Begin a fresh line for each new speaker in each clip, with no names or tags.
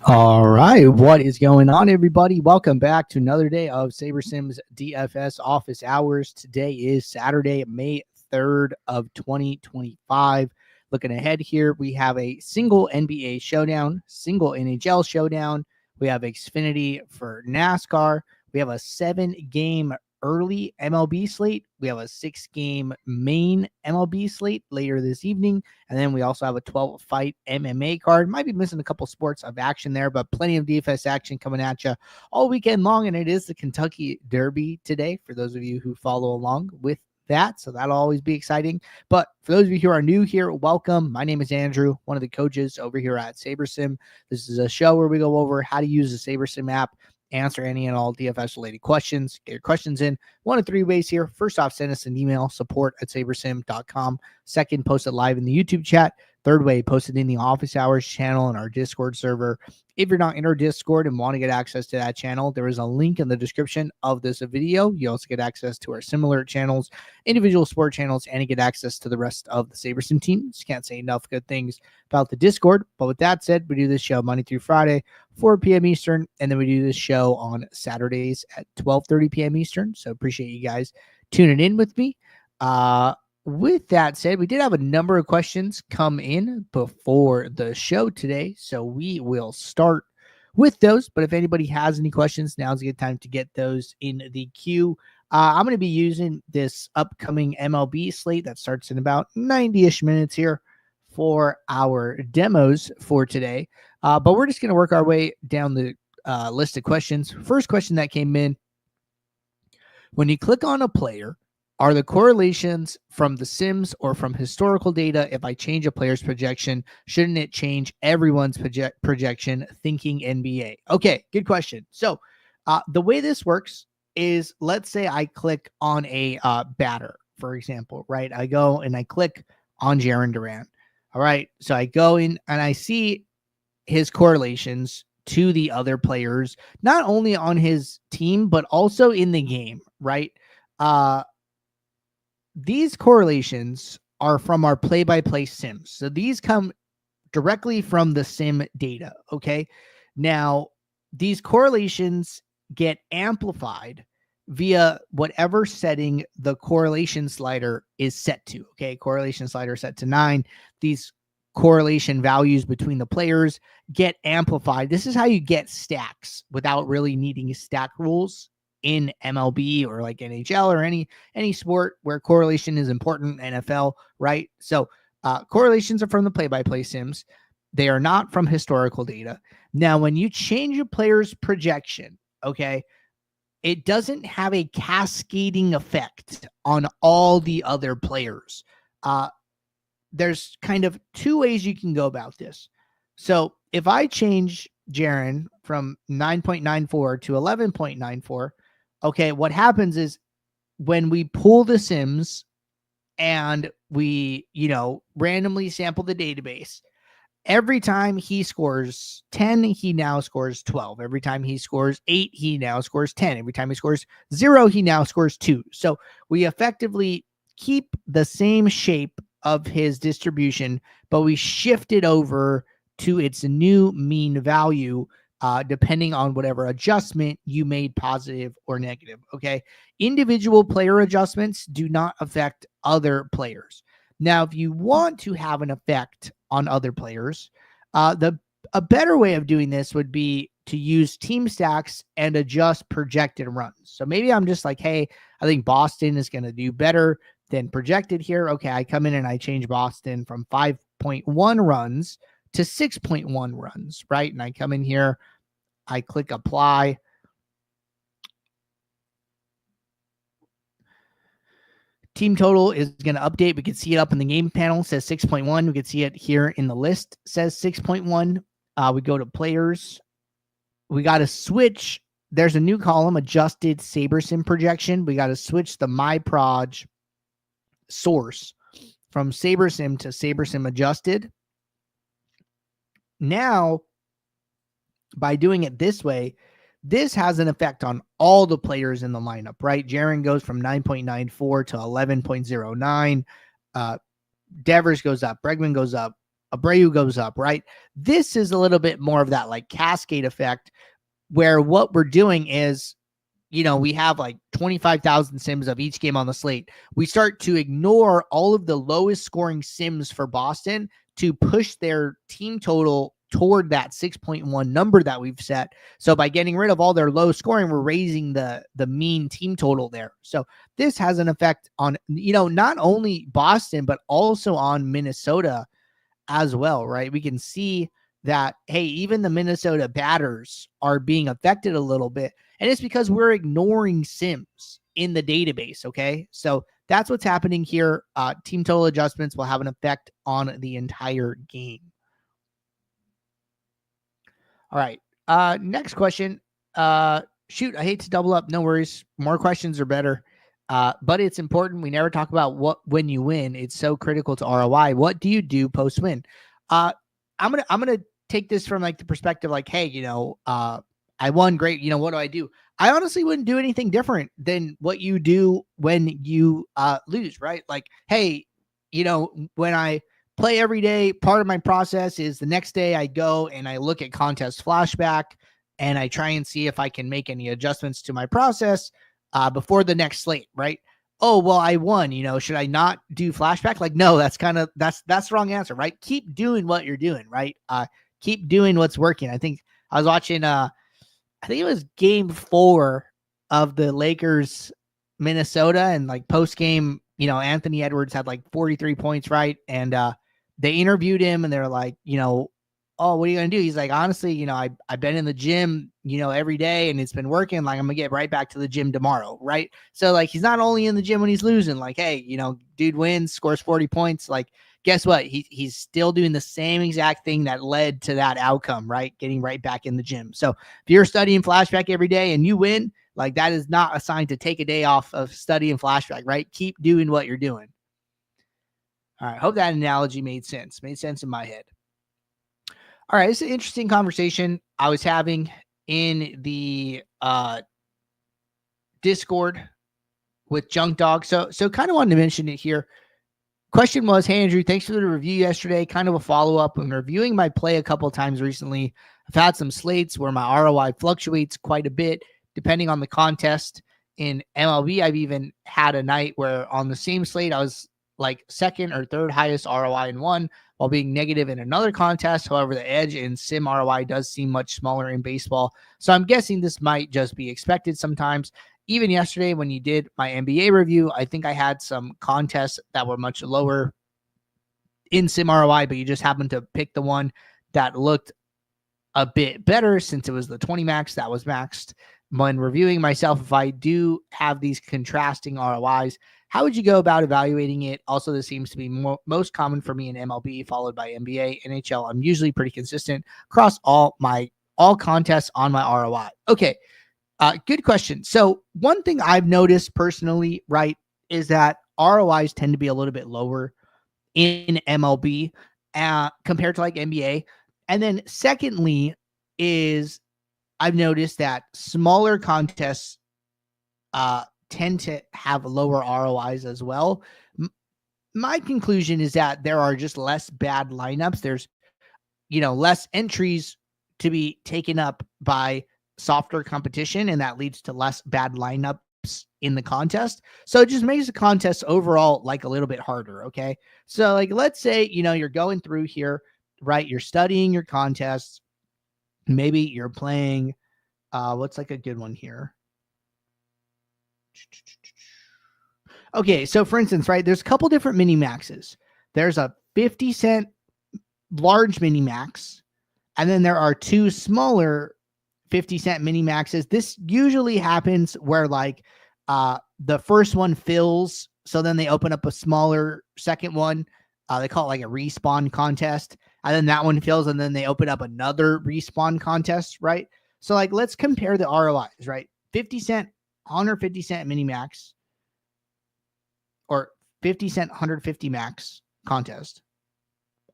All right, what is going on, everybody? Welcome back to another day of SaberSim's DFS office hours. Today is Saturday, May 3rd of 2025. Looking ahead here, we have a single NBA showdown, single NHL showdown. We have Xfinity for NASCAR. We have a 7-game early MLB slate. We have a 6-game main MLB slate later this evening. And then we also have a 12-fight MMA card. Might be missing a couple sports of action there, but plenty of DFS action coming at you all weekend long. And it is the Kentucky Derby today for those of you who follow along with that. So that'll always be exciting. But for those of you who are new here, welcome. My name is Andrew, one of the coaches over here at SaberSim. This is a show where we go over how to use the SaberSim app, answer any and all DFS related questions. Get your questions in one of 3 ways here. First off, send us an email, support@sabersim.com. Second, post it live in the YouTube chat. Third way, post it in the office hours channel in our Discord server. If you're not in our Discord and want to get access to that channel, there is a link in the description of this video. You also get access to our similar channels, individual sport channels, and you get access to the rest of the SaberSim team. Just can't say enough good things about the Discord. But with that said, we do this show Monday through Friday, 4 p.m. Eastern, and then we do this show on Saturdays at 12:30 p.m. Eastern. So appreciate you guys tuning in with me. With that said, we did have a number of questions come in before the show today, so we will start with those. But if anybody has any questions, now's a good time to get those in the queue. I'm going to be using this upcoming MLB slate that starts in about 90-ish minutes here for our demos for today. But we're just going to work our way down the list of questions. First question that came in: when you click on a player, are the correlations from the Sims or from historical data? If I change a player's projection, shouldn't it change everyone's projection thinking NBA? Okay, good question. So the way this works is, let's say I click on a batter, for example, right? I go and I click on Jarren Duran. All right, so I go in and I see his correlations to the other players, not only on his team, but also in the game, right? These correlations are from our play-by-play sims. So these come directly from the sim data, okay? Now, these correlations get amplified via whatever setting the correlation slider is set to, okay? Correlation slider set to 9. These correlation values between the players get amplified. This is how you get stacks without really needing stack rules in MLB or like NHL or any sport where correlation is important, NFL, right? So correlations are from the play-by-play sims. They are not from historical data. Now, when you change a player's projection, okay, it doesn't have a cascading effect on all the other players. There's kind of 2 ways you can go about this. So if I change Jarren from 9.94 to 11.94, okay, what happens is when we pull the sims and we, randomly sample the database, every time he scores 10, he now scores 12. Every time he scores 8, he now scores 10. Every time he scores 0, he now scores 2. So we effectively keep the same shape of his distribution, but we shift it over to its new mean value, depending on whatever adjustment you made, positive or negative, okay? Individual player adjustments do not affect other players. Now, if you want to have an effect on other players, a better way of doing this would be to use team stacks and adjust projected runs. So maybe I'm just like, hey, I think Boston is going to do better than projected here. Okay, I come in and I change Boston from 5.1 runs to 6.1 runs, right? And I come in here, I click apply. Team total is going to update. We can see it up in the game panel. It says 6.1. We can see it here in the list. It says 6.1. We go to players. We got to switch. There's a new column, adjusted SaberSim projection. We got to switch the MyProj source from SaberSim to SaberSim adjusted. Now, by doing it this way, this has an effect on all the players in the lineup, right? Jarren goes from 9.94 to 11.09. Devers goes up. Bregman goes up. Abreu goes up, right? This is a little bit more of that like cascade effect where what we're doing is, we have like 25,000 sims of each game on the slate. We start to ignore all of the lowest scoring sims for Boston to push their team total toward that 6.1 number that we've set. So by getting rid of all their low scoring, we're raising the mean team total there. So this has an effect on, not only Boston, but also on Minnesota as well, right? We can see that, hey, even the Minnesota batters are being affected a little bit. And it's because we're ignoring sims in the database, okay? So that's what's happening here. Team total adjustments will have an effect on the entire game. All right. Next question. Shoot, I hate to double up. No worries. More questions are better. But it's important. We never talk about when you win. It's so critical to ROI. What do you do post win? I'm gonna take this from like the perspective, like, hey, I won, great. What do I do? I honestly wouldn't do anything different than what you do when you lose, right? Like, hey, when I play every day, part of my process is the next day I go and I look at contest flashback and I try and see if I can make any adjustments to my process before the next slate, right? Oh, well, I won, should I not do flashback? Like, no, that's the wrong answer, right? Keep doing what you're doing, right? Keep doing what's working. I think I was watching, I think it was game 4 of the Lakers Minnesota, and like post game, Anthony Edwards had like 43 points, right? And they interviewed him and they're like, oh, what are you going to do? He's like, honestly, I've been in the gym, every day and it's been working. Like, I'm going to get right back to the gym tomorrow. Right. So like, he's not only in the gym when he's losing, like, hey, dude wins, scores 40 points. Like, guess what? He's still doing the same exact thing that led to that outcome, right? Getting right back in the gym. So if you're studying flashback every day and you win, like, that is not a sign to take a day off of studying flashback, right? Keep doing what you're doing. All right. Hope that analogy made sense in my head. All right, it's an interesting conversation I was having in the Discord with Junk Dog. So kind of wanted to mention it here. Question was, hey, Andrew, thanks for the review yesterday. Kind of a follow-up. I'm reviewing my play a couple of times recently. I've had some slates where my ROI fluctuates quite a bit depending on the contest. In MLB, I've even had a night where on the same slate, I was like second or third highest ROI in one while being negative in another contest. However, the edge in sim ROI does seem much smaller in baseball. So I'm guessing this might just be expected sometimes. Even yesterday when you did my NBA review, I think I had some contests that were much lower in sim ROI, but you just happened to pick the one that looked a bit better since it was the 20 max that was maxed. When reviewing myself, if I do have these contrasting ROIs, how would you go about evaluating it? Also, this seems to be most common for me in MLB, followed by NBA, NHL. I'm usually pretty consistent across all contests on my ROI. Okay, good question. So one thing I've noticed personally, right, is that ROIs tend to be a little bit lower in MLB compared to like NBA. And then secondly is I've noticed that smaller contests tend to have lower ROIs as well. My conclusion is that there are just less bad lineups. There's, less entries to be taken up by softer competition, and that leads to less bad lineups in the contest. So it just makes the contest overall like a little bit harder. Okay. So like, let's say, you're going through here, right? You're studying your contests. Maybe you're playing, what's like a good one here? Okay, so for instance, right, there's a couple different mini maxes. There's a 50-cent large mini max, and then there are two smaller 50-cent mini maxes. This usually happens where like the first one fills, so then they open up a smaller second one. They call it like a respawn contest, and then that one fills, and then they open up another respawn contest, right? So like, let's compare the ROIs, right? 50-cent, 150-cent mini max, or 50-cent 150 max contest.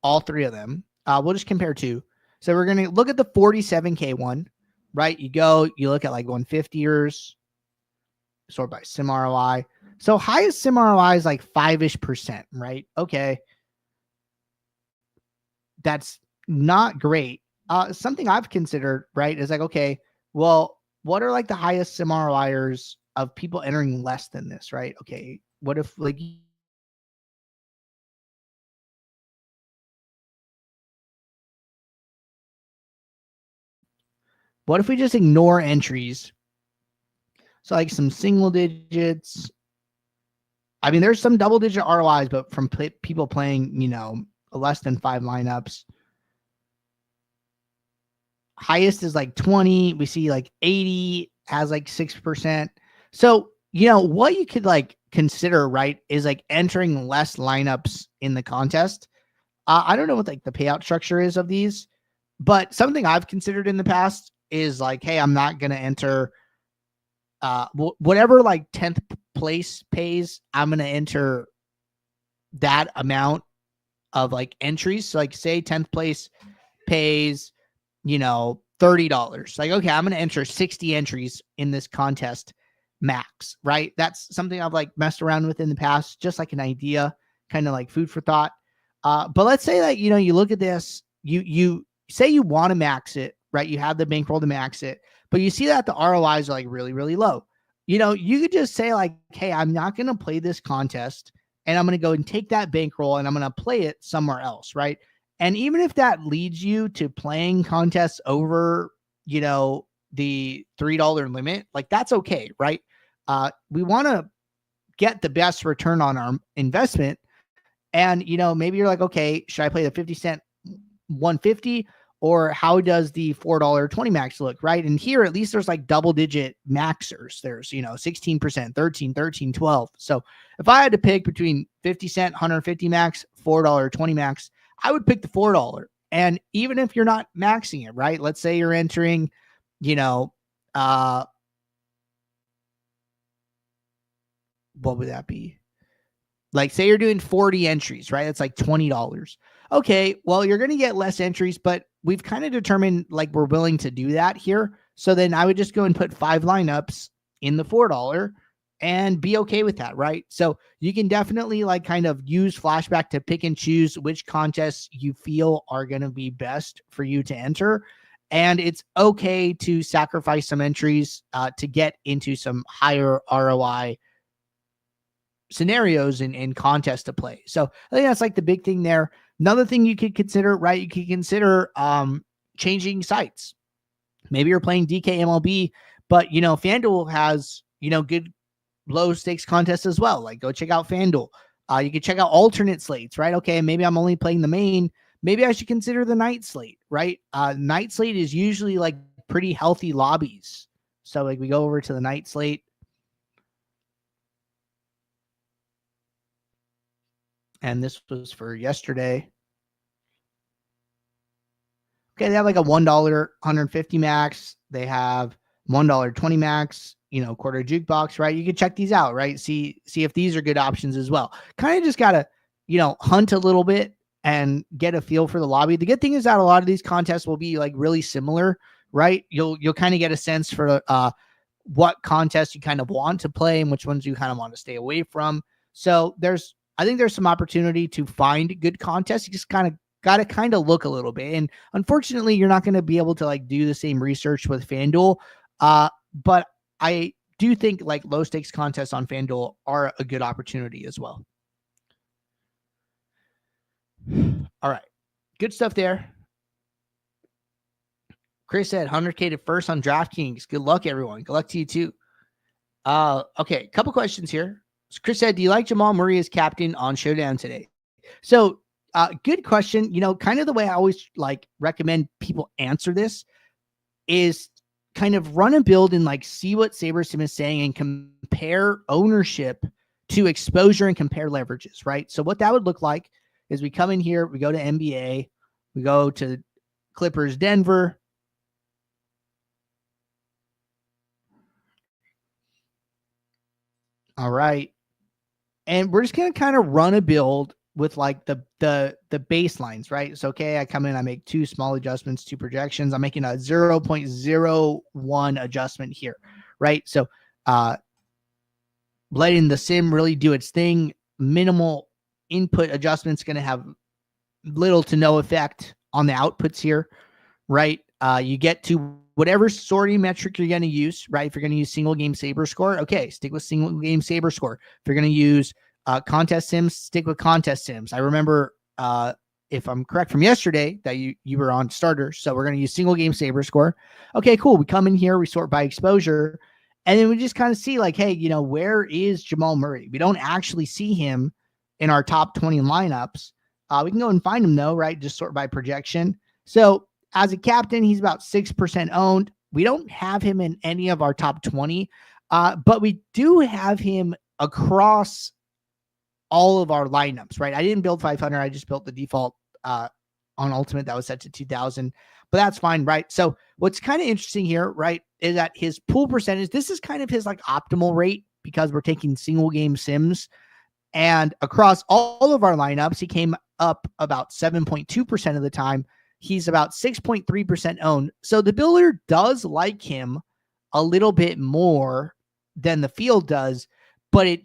All three of them. We'll just compare two. So we're going to look at the 47K one, right? You look at like 150ers, sort by sim ROI. So highest sim ROI is like 5-ish%, right? Okay. that's not great. Something I've considered, right, is like, okay, well, what are like the highest sim ROIers of people entering less than this, right? Okay, what if like what if we just ignore entries? So like some single digits. I mean, there's some double digit ROIs, but from people playing, less than 5 lineups. Highest is like 20. We see like 80 has like 6%. So, what you could like consider, right, is like entering less lineups in the contest. I don't know what like the payout structure is of these, but something I've considered in the past is like, hey, I'm not going to enter whatever like 10th place pays, I'm going to enter that amount of like entries. So like say 10th place pays, $30. Like, okay, I'm going to enter 60 entries in this contest max, right? That's something I've like messed around with in the past, just like an idea, kind of like food for thought. But let's say that, you look at this, you say you want to max it, right? You have the bankroll to max it, but you see that the ROIs are like really, really low. You could just say like, hey, I'm not going to play this contest and I'm going to go and take that bankroll and I'm going to play it somewhere else, right? And even if that leads you to playing contests over, the $3 limit, like that's okay, right? We want to get the best return on our investment. And, maybe you're like, okay, should I play the 50 cent 150 or how does the $4.20 max look, right? And here, at least there's like double digit maxers. There's, 16%, 13, 12. So if I had to pick between 50 cent, 150 max, $4.20 max, I would pick the $4. And even if you're not maxing it, right? Let's say you're entering, what would that be? Like say you're doing 40 entries, right? That's like $20. Okay, well, you're going to get less entries, but we've kind of determined like we're willing to do that here. So then I would just go and put 5 lineups in the $4 and be okay with that, right? So you can definitely like kind of use Flashback to pick and choose which contests you feel are going to be best for you to enter. And it's okay to sacrifice some entries to get into some higher ROI scenarios and contests to play. So I think that's like the big thing there. Another thing you could consider, right? You could consider changing sites. Maybe you're playing DK MLB, but FanDuel has good low stakes contests as well. Like go check out FanDuel. You can check out alternate slates, right? Okay, maybe I'm only playing the main. Maybe I should consider the night slate, right? Night slate is usually like pretty healthy lobbies. So like we go over to the night slate. And this was for yesterday. Okay, they have like a $1 150 max. They have $1.20 max, quarter jukebox, right? You can check these out, right? See if these are good options as well. Kind of just gotta, hunt a little bit and get a feel for the lobby. The good thing is that a lot of these contests will be like really similar, right? You'll kind of get a sense for what contests you kind of want to play and which ones you kind of want to stay away from. So I think there's some opportunity to find good contests. You just got to kind of look a little bit. And unfortunately, you're not going to be able to like do the same research with FanDuel. But I do think like low stakes contests on FanDuel are a good opportunity as well. All right. Good stuff there. Chris said 100K to first on DraftKings. Good luck, everyone. Good luck to you too. Okay. Couple questions here. Chris said, do you like Jamal Murray as captain on Showdown today? So good question. Kind of the way I always like recommend people answer this is kind of run a build and like see what SaberSim is saying and compare ownership to exposure and compare leverages, right? So what that would look like is we come in here, we go to NBA, we go to Clippers, Denver. All right. And we're just going to kind of run a build with like the baselines, right? So, okay, I come in, I make 2 small adjustments, 2 projections. I'm making a 0.01 adjustment here, right? So, letting the sim really do its thing. Minimal input adjustments going to have little to no effect on the outputs here, right? You get to whatever sorting metric you're going to use, right? If you're going to use single game saber score, okay, stick with single game saber score. If you're going to use contest sims, stick with contest sims. I remember, if I'm correct from yesterday, that you were on starter. So we're going to use single game saber score. Okay, cool. We come in here, we sort by exposure, and then we just kind of see like, hey, where is Jamal Murray? We don't actually see him in our top 20 lineups. We can go and find him though, right? Just sort by projection. So as a captain, he's about 6% owned. We don't have him in any of our top 20, but we do have him across all of our lineups, right? I didn't build 500. I just built the default on Ultimate that was set to 2000, but that's fine, right? So what's kind of interesting here, right, is that his pool percentage, this is kind of his like optimal rate because we're taking single game sims. And across all of our lineups, he came up about 7.2% of the time. He's about 6.3% owned. So the builder does like him a little bit more than the field does, but it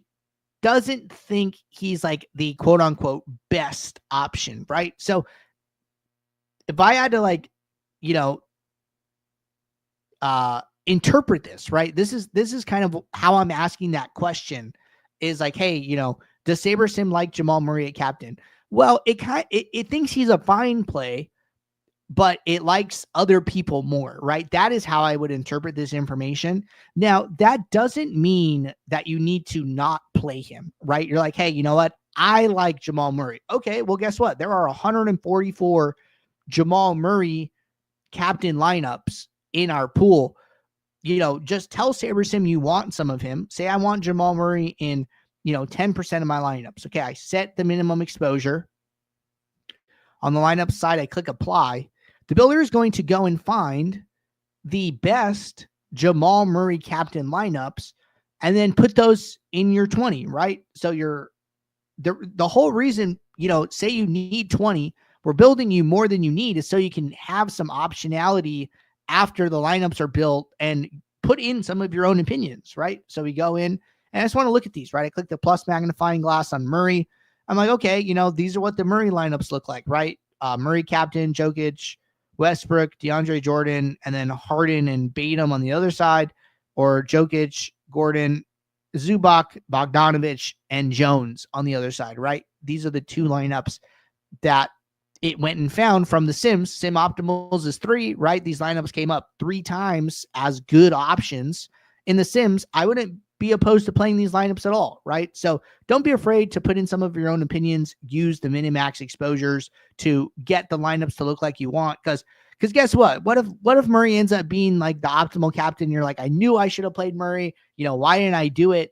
doesn't think he's like the quote unquote best option, right? So if I had to like, interpret this, right? This is kind of how I'm asking that question is like, hey, does SaberSim like Jamal Murray at captain? Well, it thinks he's a fine play, but it likes other people more, right? That is how I would interpret this information. Now, that doesn't mean that you need to not play him, right? You're like, hey, you know what? I like Jamal Murray. Okay, well, guess what? There are 144 Jamal Murray captain lineups in our pool. Just tell SaberSim you want some of him. Say I want Jamal Murray in 10% of my lineups. Okay, I set the minimum exposure. On the lineup side, I click apply. The builder is going to go and find the best Jamal Murray captain lineups and then put those in your 20, right? So the whole reason, say you need 20, we're building you more than you need is so you can have some optionality after the lineups are built and put in some of your own opinions, right? So we go in and I just want to look at these, right? I click the plus magnifying glass on Murray. I'm like, okay, these are what the Murray lineups look like, right? Murray captain, Jokic, Westbrook, DeAndre Jordan, and then Harden and Batum on the other side, or Jokic, Gordon, Zubac, Bogdanovich, and Jones on the other side, right? These are the two lineups that it went and found from the Sims. Sim Optimals is 3, right? These lineups came up 3 times as good options. In the Sims, I wouldn't be opposed to playing these lineups at all, right? So don't be afraid to put in some of your own opinions, use the minimax exposures to get the lineups to look like you want. Because guess what? What if Murray ends up being like the optimal captain? You're like, I knew I should have played Murray. Why didn't I do it?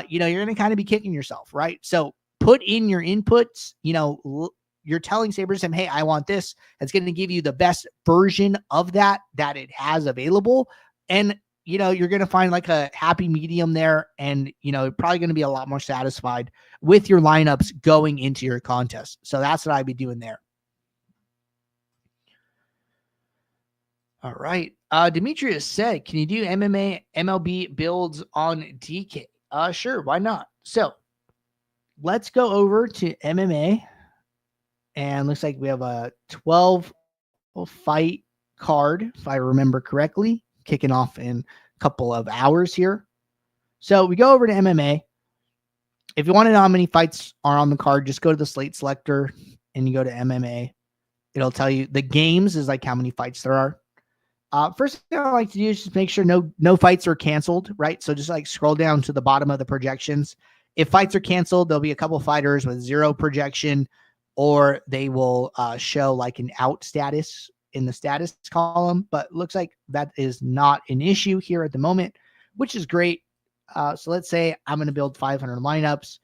You're going to kind of be kicking yourself, right? So put in your inputs, you're telling SaberSim, hey, I want this. It's going to give you the best version of that it has available. And you're going to find like a happy medium there, and, probably going to be a lot more satisfied with your lineups going into your contest. So that's what I'd be doing there. All right. Demetrius said, can you do MMA, MLB builds on DK? Sure. Why not? So let's go over to MMA, and looks like we have a 12 fight card, if I remember correctly, kicking off in a couple of hours here. So we go over to MMA. If you want to know how many fights are on the card, just go to the slate selector and you go to MMA. It'll tell you the games is like how many fights there are. First thing I like to do is just make sure no fights are canceled, right? So just like scroll down to the bottom of the projections. If fights are canceled, there'll be a couple fighters with 0 projection, or they will show like an out status in the status column, but looks like that is not an issue here at the moment, which is great. So let's say I'm going to build 500 lineups.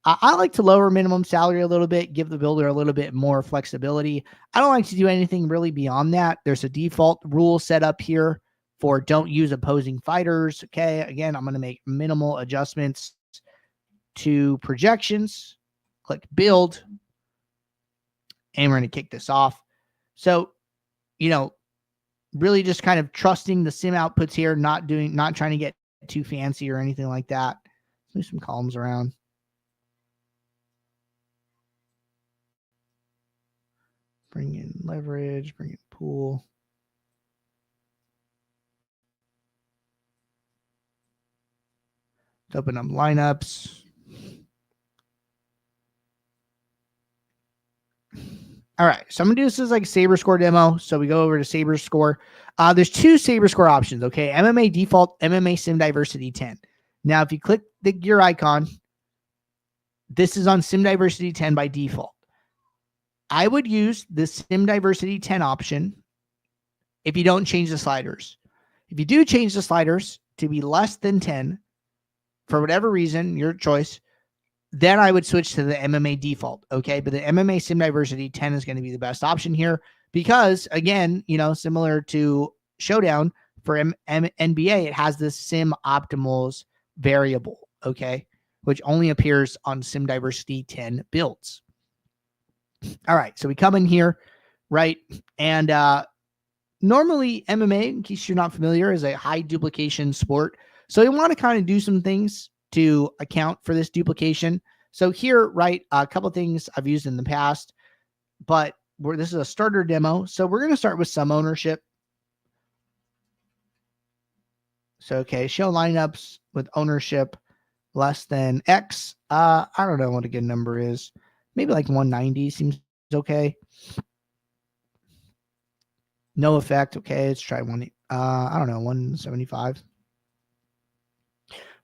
I like to lower minimum salary a little bit, give the builder a little bit more flexibility. I don't like to do anything really beyond that. There's a default rule set up here for don't use opposing fighters. Okay, again, I'm going to make minimal adjustments to projections. Click build, and we're going to kick this off. So, really just kind of trusting the sim outputs here, not trying to get too fancy or anything like that. Move some columns around. Bring in leverage, bring in pool. Let's open up lineups. All right, so I'm gonna do this as like Saber Score demo. So we go over to Saber Score. There's two Saber Score options. Okay, MMA default, MMA Sim Diversity 10. Now, if you click the gear icon, this is on Sim Diversity 10 by default. I would use the Sim Diversity 10 option if you don't change the sliders. If you do change the sliders to be less than 10, for whatever reason, your choice, then I would switch to the MMA default, okay? But the MMA Sim Diversity 10 is going to be the best option here because, again, similar to Showdown for NBA, it has this Sim Optimals variable, okay? Which only appears on Sim Diversity 10 builds. All right, so we come in here, right? And normally MMA, in case you're not familiar, is a high duplication sport. So you want to kind of do some things to account for this duplication. So here, right, a couple of things I've used in the past, but this is a starter demo. So we're going to start with some ownership. So, okay, show lineups with ownership less than X. I don't know what a good number is. Maybe like 190 seems okay. No effect. Okay, let's try one. I don't know, 175.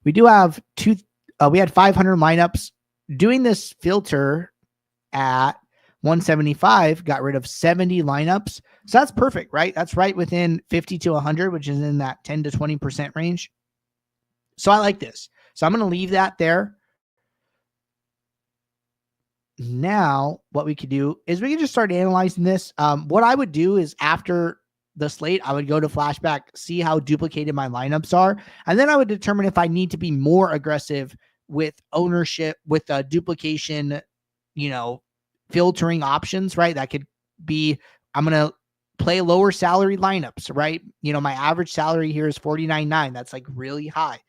We do have we had 500 lineups. Doing this filter at 175 got rid of 70 lineups. So that's perfect, right? That's right within 50 to 100, which is in that 10 to 20% range. So I like this. So I'm going to leave that there. Now, what we could do is we can just start analyzing this. What I would do is after the slate, I would go to flashback, see how duplicated my lineups are, and then I would determine if I need to be more aggressive with ownership, with duplication, filtering options, right? That could be, I'm going to play lower salary lineups, right? My average salary here is $49,900. That's like really high.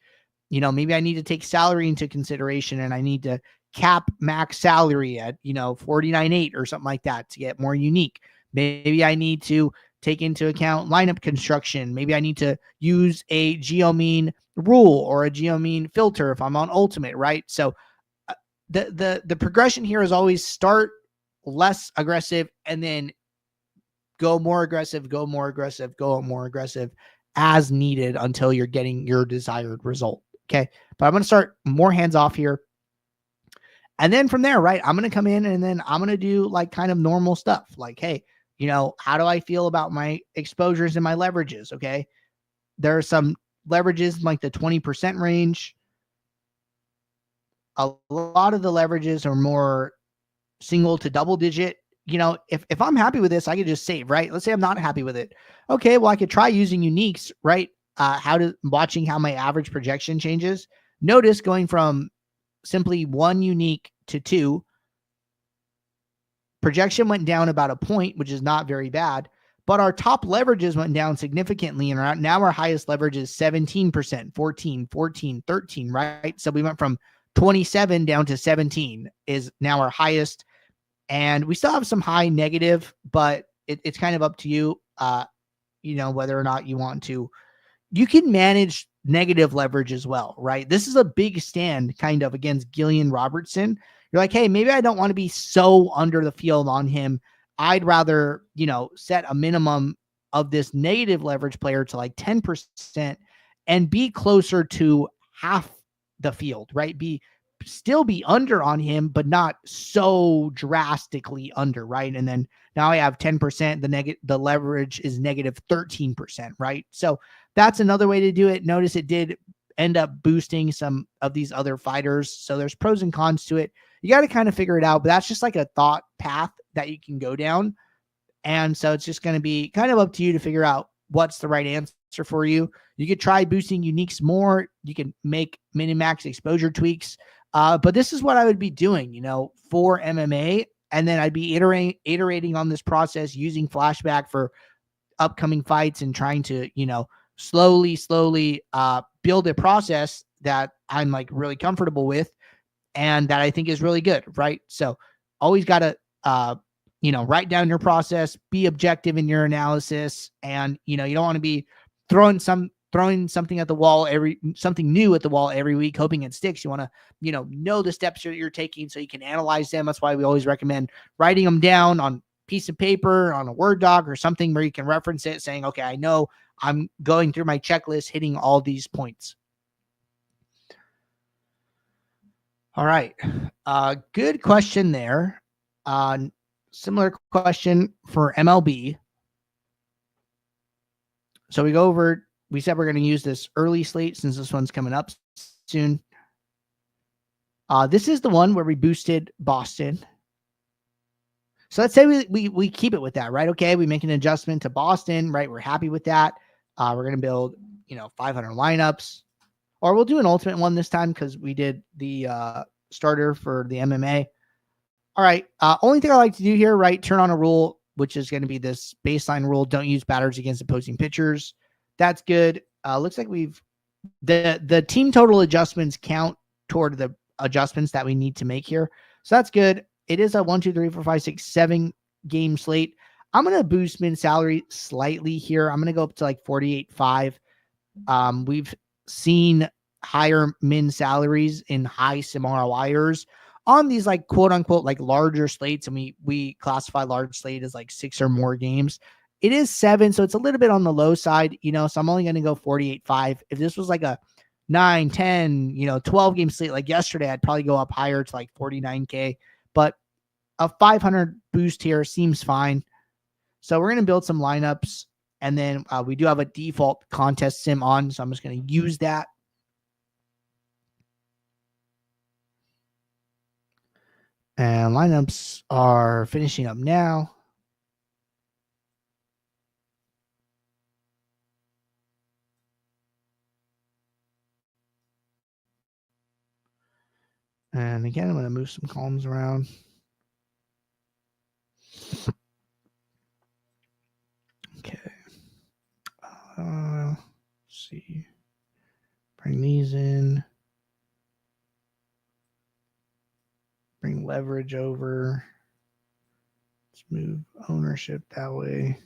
Maybe I need to take salary into consideration and I need to cap max salary at, $49,800 or something like that to get more unique. Maybe I need to take into account lineup construction. Maybe I need to use a geomean rule or a geomean filter if I'm on ultimate, right? So the progression here is always start less aggressive and then go more aggressive, go more aggressive, go more aggressive as needed until you're getting your desired result. Okay. But I'm going to start more hands off here. And then from there, right, I'm going to come in and then I'm going to do like kind of normal stuff. Like, hey, how do I feel about my exposures and my leverages? Okay. There are some leverages in like the 20% range. A lot of the leverages are more single to double digit. If I'm happy with this, I could just save, right? Let's say I'm not happy with it. Okay, well, I could try using uniques, right? Watching how my average projection changes. Notice going from simply one unique to two, projection went down about a point, which is not very bad, but our top leverages went down significantly. And now our highest leverage is 17%, 14, 14, 13, right? So we went from 27 down to 17 is now our highest. And we still have some high negative, but it's kind of up to you, whether or not you want to. You can manage negative leverage as well, right? This is a big stand kind of against Gillian Robertson. You're like, hey, maybe I don't want to be so under the field on him. I'd rather, set a minimum of this negative leverage player to like 10% and be closer to half the field, right? Still be under on him, but not so drastically under, right? And then now I have 10%, the leverage is negative 13%, right? So that's another way to do it. Notice it did end up boosting some of these other fighters. So there's pros and cons to it. You got to kind of figure it out, but that's just like a thought path that you can go down. And so it's just going to be kind of up to you to figure out what's the right answer for you. You could try boosting uniques more. You can make minimax exposure tweaks. But this is what I would be doing, for MMA. And then I'd be iterating on this process using flashback for upcoming fights and trying to, slowly build a process that I'm like really comfortable with and that I think is really good, right? So always got to, write down your process, be objective in your analysis. And, you don't want to be throwing something at the wall something new at the wall every week, hoping it sticks. You want to, know the steps that you're taking so you can analyze them. That's why we always recommend writing them down on piece of paper, on a Word doc or something where you can reference it, saying, okay, I know I'm going through my checklist, hitting all these points. All right. Good question there. Similar question for MLB. So we said we're going to use this early slate since this one's coming up soon. This is the one where we boosted Boston. So let's say we keep it with that, right? Okay, we make an adjustment to Boston, right? We're happy with that. We're going to build, 500 lineups. Or we'll do an ultimate one this time because we did the starter for the MMA. All right. Only thing I like to do here, right? Turn on a rule, which is going to be this baseline rule. Don't use batters against opposing pitchers. That's good. Looks like the team total adjustments count toward the adjustments that we need to make here. So that's good. It is a 1, 2, 3, 4, 5, 6, 7 game slate. I'm going to boost min salary slightly here. I'm going to go up to like 48.5. We've seen higher min salaries in high sim ROIers on these like quote unquote like larger slates, and we classify large slate as like 6 or more games. It is 7, so it's a little bit on the low side, so I'm only going to go 48.5. If this was like a 9, 10, 12 game slate like yesterday, I'd probably go up higher to like 49K, but a 500 boost here seems fine. So we're going to build some lineups, and then we do have a default contest sim on, so I'm just going to use that. And lineups are finishing up now. And again, I'm going to move some columns around. Okay. Let's see. Bring these in. Bring leverage over. Let's move ownership that way.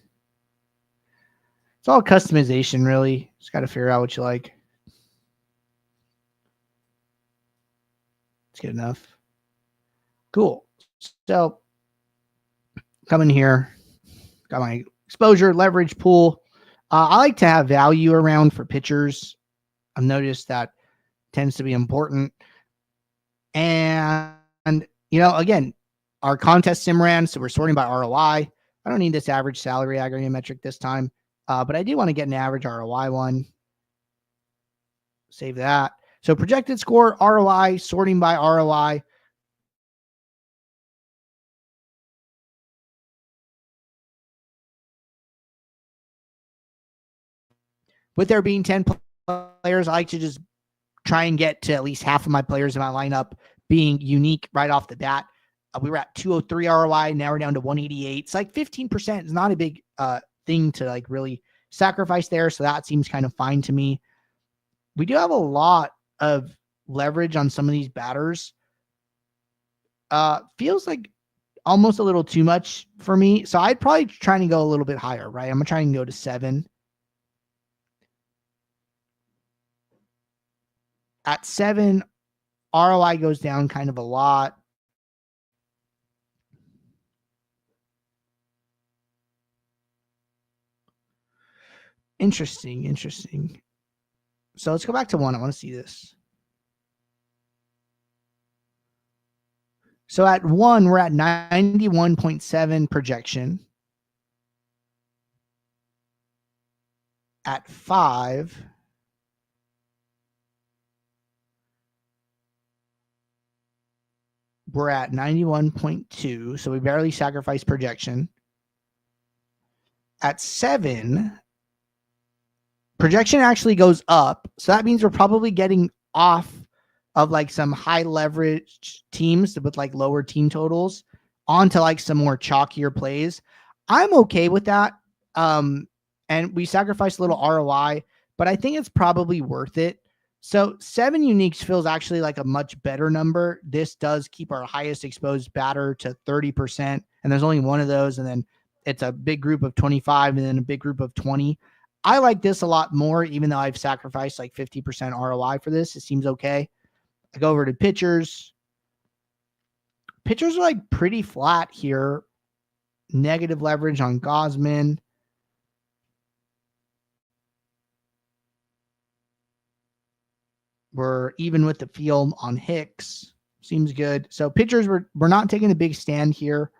It's all customization, really. Just got to figure out what you like. It's good enough. Cool. So, come in here. Got my exposure, leverage pool. I like to have value around for pitchers. I've noticed that tends to be important. And, again, our contest sim ran, so we're sorting by ROI. I don't need this average salary aggregate metric this time, but I do want to get an average ROI one. Save that. So projected score, ROI, sorting by ROI. With there being 10 players, I like to just try and get to at least half of my players in my lineup being unique right off the bat. We were at 203 ROI. Now we're down to 188. It's like 15% is not a big thing to like really sacrifice there. So that seems kind of fine to me. We do have a lot of leverage on some of these batters. Feels like almost a little too much for me. So I'd probably try to go a little bit higher, right? I'm going to try and go to 7. At 7, ROI goes down kind of a lot. Interesting. So let's go back to 1. I want to see this. So at 1, we're at 91.7 projection. At 5, we're at 91.2. So we barely sacrificed projection. At 7, projection actually goes up. So that means we're probably getting off of like some high leverage teams with like lower team totals onto like some more chalkier plays. I'm okay with that. And we sacrificed a little ROI, but I think it's probably worth it. So 7 uniques feels actually like a much better number. This does keep our highest exposed batter to 30%. And there's only one of those. And then it's a big group of 25 and then a big group of 20. I like this a lot more, even though I've sacrificed like 50% ROI for this. It seems okay. I go over to pitchers. Pitchers are like pretty flat here. Negative leverage on Gosman. We're even with the field on Hicks. Seems good. So pitchers, we're not taking a big stand here.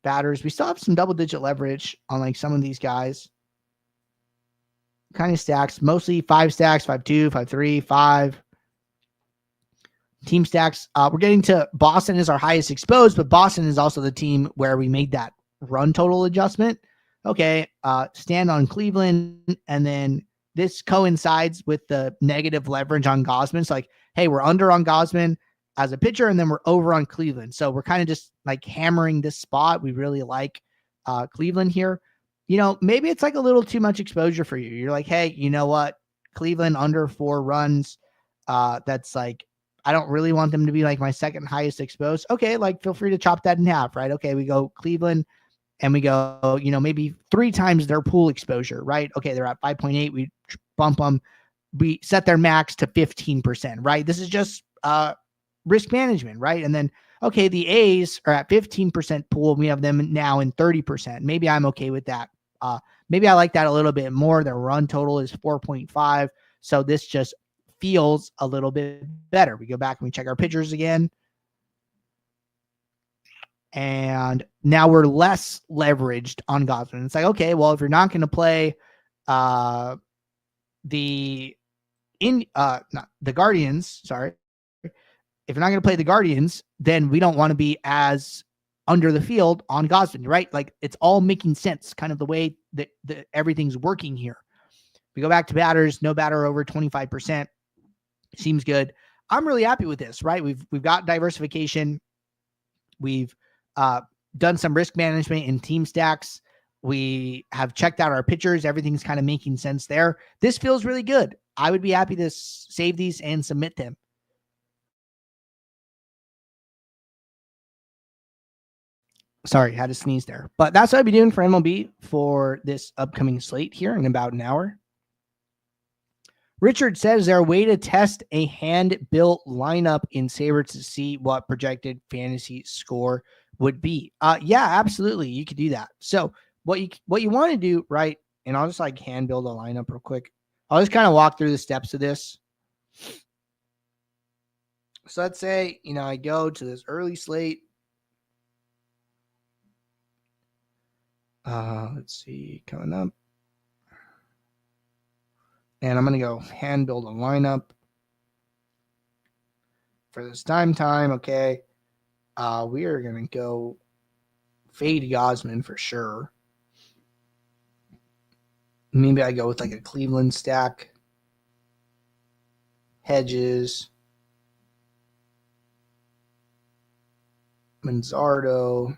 Batters, we still have some double-digit leverage on like some of these guys. Kind of stacks, mostly 5 stacks, 5-2, 5-3, 5. Team stacks. We're getting to Boston is our highest exposed, but Boston is also the team where we made that run total adjustment. Okay, stand on Cleveland, and then this coincides with the negative leverage on Gosman. So like, hey, we're under on Gosman as a pitcher, and then we're over on Cleveland. So we're kind of just like hammering this spot. We really like Cleveland here. You know, maybe it's like a little too much exposure for you. You're like, hey, you know what? Cleveland under 4 runs. That's like, I don't really want them to be like my second highest exposed. Okay, like feel free to chop that in half, right? Okay, we go Cleveland and we go, you know, maybe 3 times their pool exposure, right? Okay, they're at 5.8. We bump them. We set their max to 15%, right? This is just risk management, right? And then, okay, the A's are at 15% pool. We have them now in 30%. Maybe I'm okay with that. Maybe I like that a little bit more. Their run total is 4.5. So this just feels a little bit better. We go back and we check our pitchers again. And now we're less leveraged on Gosman. It's like, okay, well, if you're not going to play not the Guardians, sorry. If you're not going to play the Guardians, then we don't want to be as under the field on Gosman, right? Like it's all making sense, kind of the way that everything's working here. We go back to batters, no batter over 25%. Seems good. I'm really happy with this, right? We've got diversification. We've done some risk management in team stacks. We have checked out our pitchers. Everything's kind of making sense there. This feels really good. I would be happy to save these and submit them. Sorry, had to sneeze there. But that's what I'll be doing for MLB for this upcoming slate here in about an hour. Richard says, is there a way to test a hand-built lineup in Saber to see what projected fantasy score would be? Yeah, absolutely. You could do that. So what you want to do, right? And I'll just like hand build a lineup real quick. I'll just kind of walk through the steps of this. So let's say, you know, I go to this early slate. Let's see, coming up. And I'm going to go hand build a lineup for this time. Okay. We are going to go fade Gosman for sure. Maybe I go with like a Cleveland stack. Hedges. Manzardo.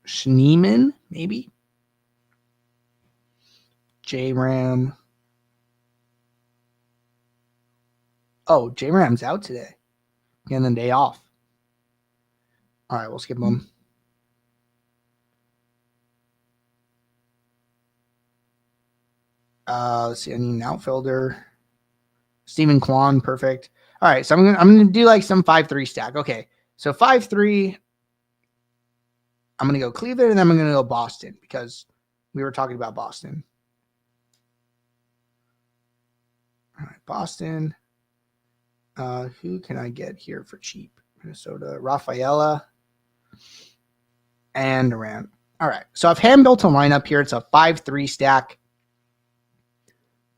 Schneeman, maybe. J-Ram. Oh, J-Ram's out today. And then day off. All right, we'll skip him. Let's see. I need an outfielder. Steven Kwan, perfect. All right, so I'm gonna do like some 5-3 stack. Okay, so 5-3. I'm gonna go Cleveland, and then I'm gonna go Boston because we were talking about Boston. All right, Boston. Who can I get here for cheap? Minnesota, Rafaela, and Durant. All right, so I've hand built a lineup here. It's a 5-3 stack.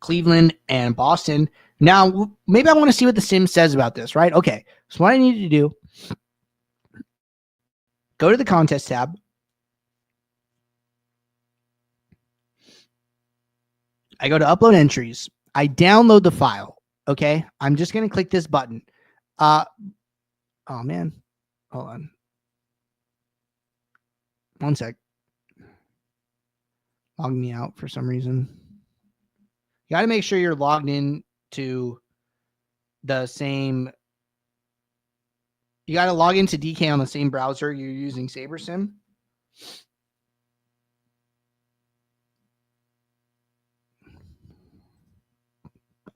Cleveland and Boston. Now, maybe I want to see what the sim says about this, right? Okay, so what I need to do, go to the contest tab. I go to upload entries. I download the file. Okay, I'm just going to click this button. Oh, man. Hold on. One sec. Logged me out for some reason. You got to make sure you're logged in to the same. You got to log into DK on the same browser you're using SaberSim.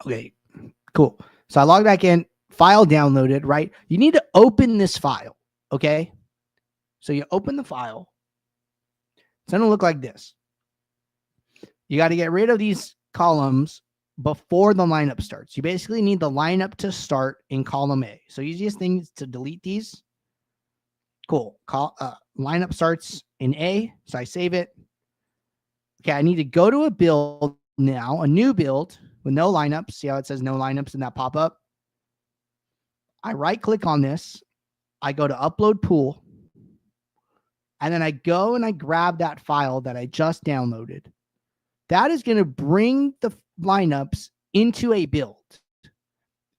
Okay, cool. So I logged back in, file downloaded, right? You need to open this file, okay? So you open the file. It's going to look like this. You got to get rid of these columns before the lineup starts. You basically need the lineup to start in column A. So easiest thing is to delete these. Cool. Lineup starts in A. So I save it. Okay, I need to go to a build now, a new build with no lineups. See how it says no lineups in that pop-up? I right-click on this. I go to upload pool. And then I go and I grab that file that I just downloaded. That is going to bring the lineups into a build.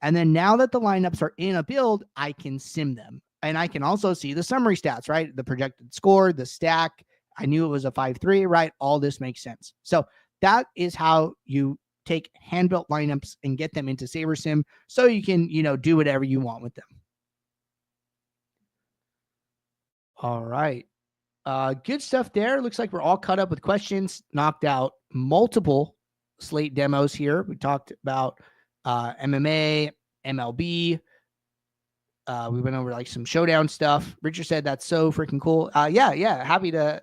And then now that the lineups are in a build, I can sim them. And I can also see the summary stats, right? The projected score, the stack. I knew it was a 5-3, right? All this makes sense. So that is how you take hand-built lineups and get them into SaberSim so you can, do whatever you want with them. All right. Good stuff there. Looks like we're all caught up with questions, knocked out multiple slate demos here. We talked about MMA, MLB. We went over like some Showdown stuff. Richard said that's so freaking cool. Yeah. Happy to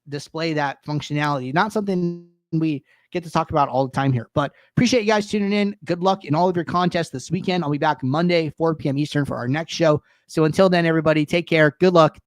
display that functionality. Not something we get to talk about all the time here, but appreciate you guys tuning in. Good luck in all of your contests this weekend. I'll be back Monday, 4 p.m. Eastern for our next show. So until then, everybody, take care. Good luck.